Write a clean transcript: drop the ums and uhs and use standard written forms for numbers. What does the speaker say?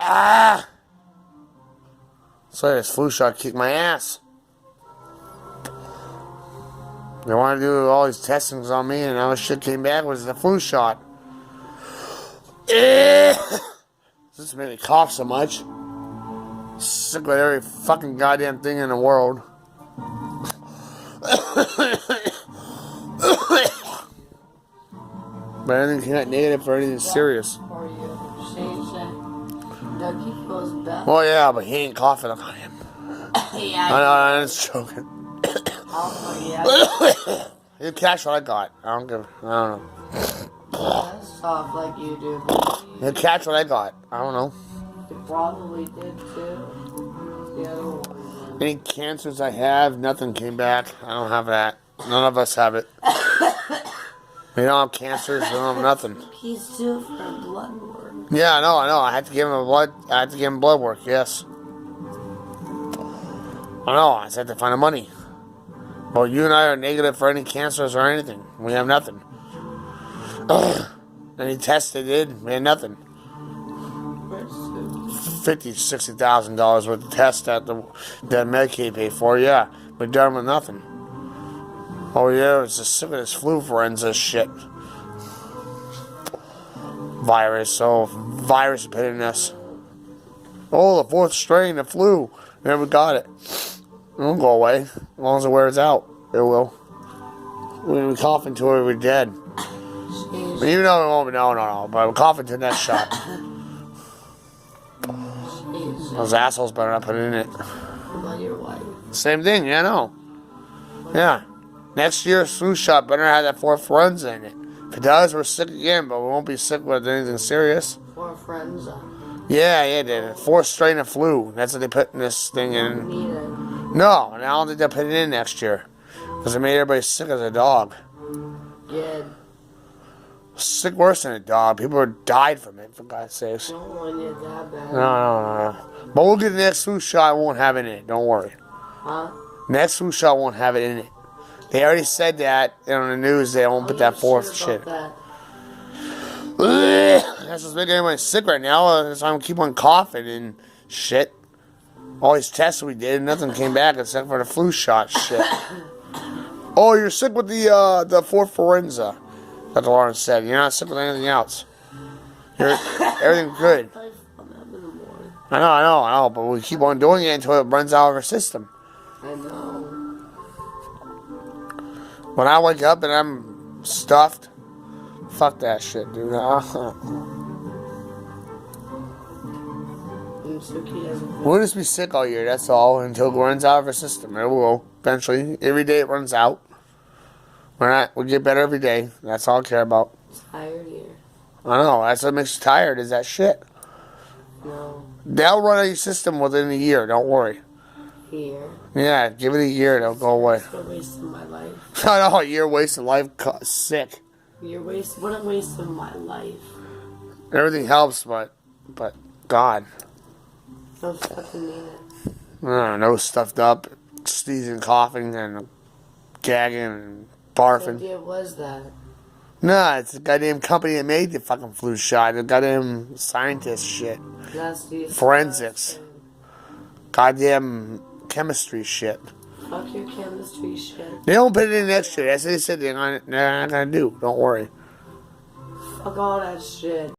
Ah! So this flu shot kicked my ass. They want to do all these testings on me, and all the shit came back was the flu shot. This made me cough so much. Sick with every fucking goddamn thing in the world. But anything came out negative for anything serious. Well, yeah, but he ain't coughing on him. Yeah, I know, it's joking. oh, You catch what I got. I don't know. that's soft like you do. You catch what I got. I don't know. You probably did too. The other one. Any cancers I have, nothing came back. I don't have that. None of us have it. We don't have cancers. We don't have nothing. He's due for a blood work. Yeah, I know. I had to give him blood work. Yes. I know. I just had to find the money. Well, you and I are negative for any cancers or anything. We have nothing. Any tests they did, we had nothing. $50,000-$60,000 worth of tests that the Medicaid paid for. Yeah, we're done with nothing. Oh yeah, it's just sick of this flu influenza shit. Virus is hitting us. Oh, the fourth strain, the flu. Never got it. It won't go away. As long as it wears out, it will. We're going to be coughing till we're dead. Jeez. Even though it won't be, no. But we're coughing to the next shot. Jeez. Those assholes better not put it in it. What about your wife? Same thing, yeah, I know. Yeah. Next year's flu shot better have that fourth influenza in it. If it does, we're sick again, but we won't be sick with anything serious. For friends. Yeah, the fourth strain of flu. That's what they put in this thing in. Need it. No, and I don't think they'll put it in next year. Because it made everybody sick as a dog. Good. Sick worse than a dog. People died from it, for God's sakes. Don't want it that bad. No. But we'll get the next flu shot. It won't have it in it. Don't worry. Huh? Next flu shot won't have it in it. They already said that on the news. They won't put that fourth shit. That. That's what's making everybody sick right now. That's why I keep on coughing and shit. All these tests we did, nothing came back except for the flu shot shit. Oh, you're sick with the fourth influenza. Dr. Lawrence said. You're not sick with anything else. Everything's good. I know. But we keep on doing it until it runs out of our system. I know. When I wake up and I'm stuffed, fuck that shit, dude. We'll just be sick all year, that's all, until it runs out of our system. It will, eventually. Every day it runs out. We get better every day. That's all I care about. Tired here. I know, that's what makes you tired, is that shit. No. They'll run out of your system within a year, don't worry. Here. Yeah, give it a year, it'll go away. You're wasting my life. I know, a year wasting life, sick. What a waste of my life. Everything helps, but God. No fucking mean it. No stuffed up, sneezing, coughing, and gagging, and barfing. What idea was that? Nah, it's the goddamn company that made the fucking flu shot. The goddamn scientist shit. Forensics. Goddamn chemistry shit. Fuck your chemistry shit. They don't put it in next year. That's what they said they're not gonna do. Don't worry. Fuck all that shit.